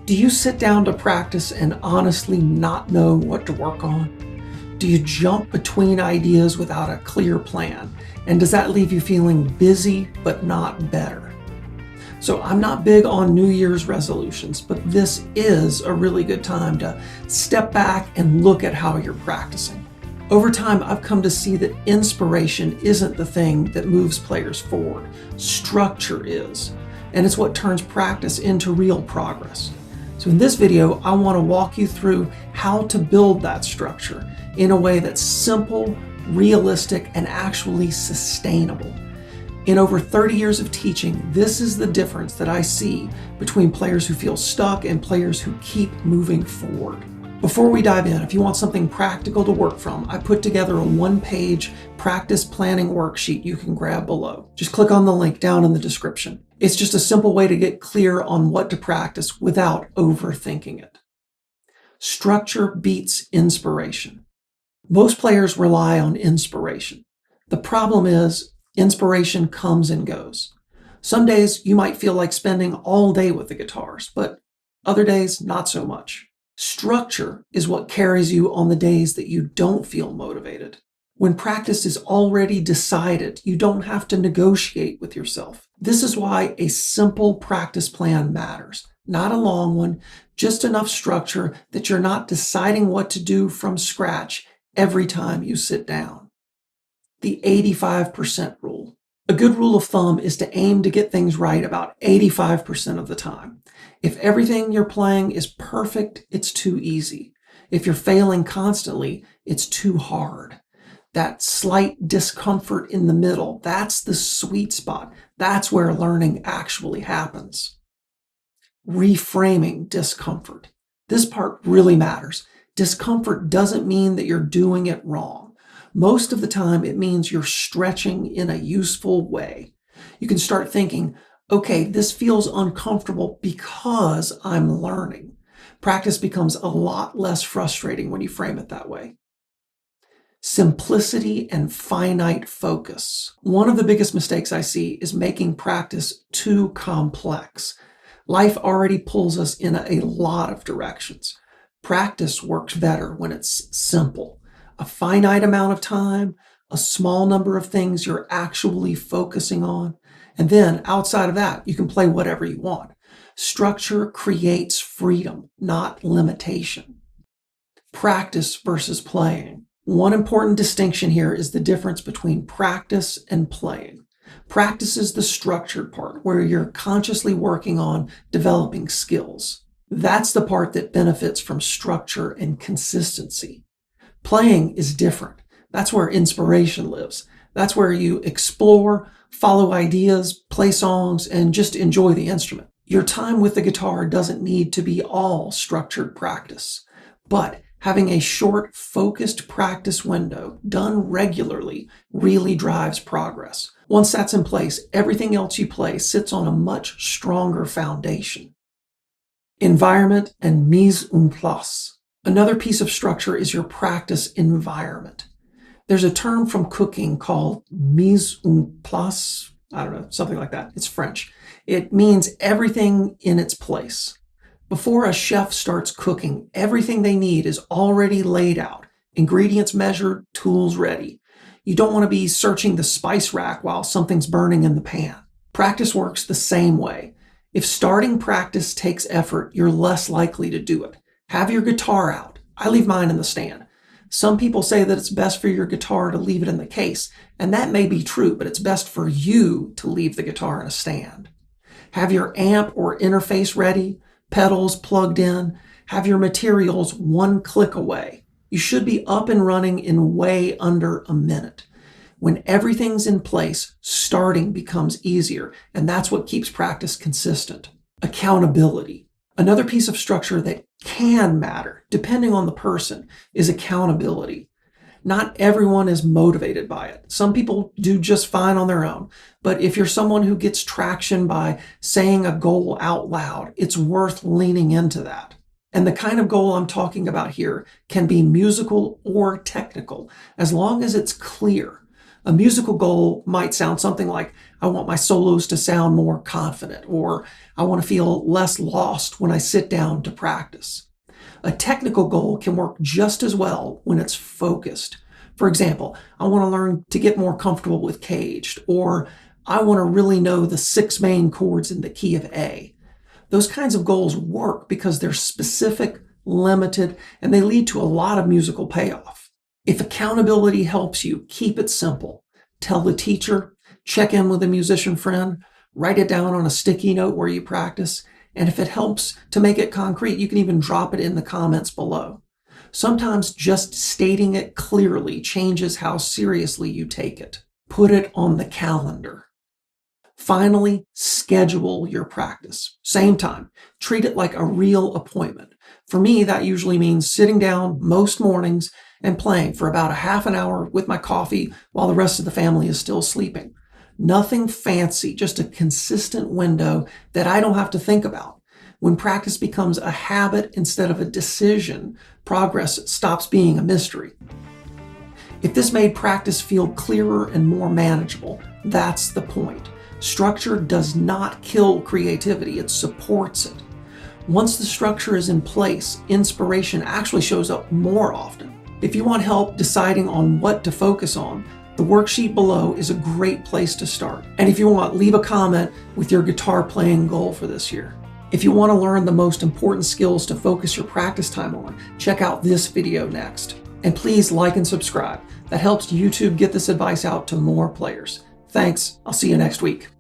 Do you sit down to practice and honestly not know what to work on? Do you jump between ideas without a clear plan? And does that leave you feeling busy but not better? So I'm not big on New Year's resolutions, but this is a really good time to step back and look at how you're practicing. Over time, I've come to see that inspiration isn't the thing that moves players forward. Structure is, and it's what turns practice into real progress. So in this video, I want to walk you through how to build that structure in a way that's simple, realistic, and actually sustainable. In over 30 years of teaching, this is the difference that I see between players who feel stuck and players who keep moving forward. Before we dive in, if you want something practical to work from, I put together a one-page practice planning worksheet you can grab below. Just click on the link down in the description. It's just a simple way to get clear on what to practice without overthinking it. Structure beats inspiration. Most players rely on inspiration. The problem is inspiration comes and goes. Some days you might feel like spending all day with the guitars, but other days not so much. Structure is what carries you on the days that you don't feel motivated. When practice is already decided, you don't have to negotiate with yourself. This is why a simple practice plan matters. Not a long one, just enough structure that you're not deciding what to do from scratch every time you sit down. The 85% rule. A good rule of thumb is to aim to get things right about 85% of the time. If everything you're playing is perfect, it's too easy. If you're failing constantly, it's too hard. That slight discomfort in the middle, that's the sweet spot. That's where learning actually happens. Reframing discomfort. This part really matters. Discomfort doesn't mean that you're doing it wrong. Most of the time, it means you're stretching in a useful way. You can start thinking, okay, this feels uncomfortable because I'm learning. Practice becomes a lot less frustrating when you frame it that way. Simplicity and finite focus. One of the biggest mistakes I see is making practice too complex. Life already pulls us in a lot of directions. Practice works better when it's simple. A finite amount of time, a small number of things you're actually focusing on, and then outside of that, you can play whatever you want. Structure creates freedom, not limitation. Practice versus playing. One important distinction here is the difference between practice and playing. Practice is the structured part where you're consciously working on developing skills. That's the part that benefits from structure and consistency. Playing is different. That's where inspiration lives. That's where you explore, follow ideas, play songs, and just enjoy the instrument. Your time with the guitar doesn't need to be all structured practice, but having a short, focused practice window done regularly really drives progress. Once that's in place, everything else you play sits on a much stronger foundation. Environment and mise en place. Another piece of structure is your practice environment. There's a term from cooking called mise en place. I don't know, something like that. It's French. It means everything in its place. Before a chef starts cooking, everything they need is already laid out. Ingredients measured, tools ready. You don't want to be searching the spice rack while something's burning in the pan. Practice works the same way. If starting practice takes effort, you're less likely to do it. Have your guitar out. I leave mine in the stand. Some people say that it's best for your guitar to leave it in the case, and that may be true, but it's best for you to leave the guitar in a stand. Have your amp or interface ready, pedals plugged in, have your materials one click away. You should be up and running in way under a minute. When everything's in place, starting becomes easier, and that's what keeps practice consistent. Accountability. Another piece of structure that can matter, depending on the person, is accountability. Not everyone is motivated by it. Some people do just fine on their own. But if you're someone who gets traction by saying a goal out loud, it's worth leaning into that. And the kind of goal I'm talking about here can be musical or technical, as long as it's clear. A musical goal might sound something like, I want my solos to sound more confident, or I want to feel less lost when I sit down to practice. A technical goal can work just as well when it's focused. For example, I want to learn to get more comfortable with caged, or I want to really know the 6 main chords in the key of A. Those kinds of goals work because they're specific, limited, and they lead to a lot of musical payoff. If accountability helps you, keep it simple. Tell the teacher, check in with a musician friend, write it down on a sticky note where you practice, and if it helps to make it concrete, you can even drop it in the comments below. Sometimes just stating it clearly changes how seriously you take it. Put it on the calendar. Finally, schedule your practice. Same time. Treat it like a real appointment. For me, that usually means sitting down most mornings and playing for about a half an hour with my coffee while the rest of the family is still sleeping. Nothing fancy, just a consistent window that I don't have to think about. When practice becomes a habit instead of a decision, progress stops being a mystery. If this made practice feel clearer and more manageable, that's the point. Structure does not kill creativity, it supports it. Once the structure is in place, inspiration actually shows up more often. If you want help deciding on what to focus on, the worksheet below is a great place to start. And if you want, leave a comment with your guitar playing goal for this year. If you want to learn the most important skills to focus your practice time on, check out this video next. And please like and subscribe. That helps YouTube get this advice out to more players. Thanks. I'll see you next week.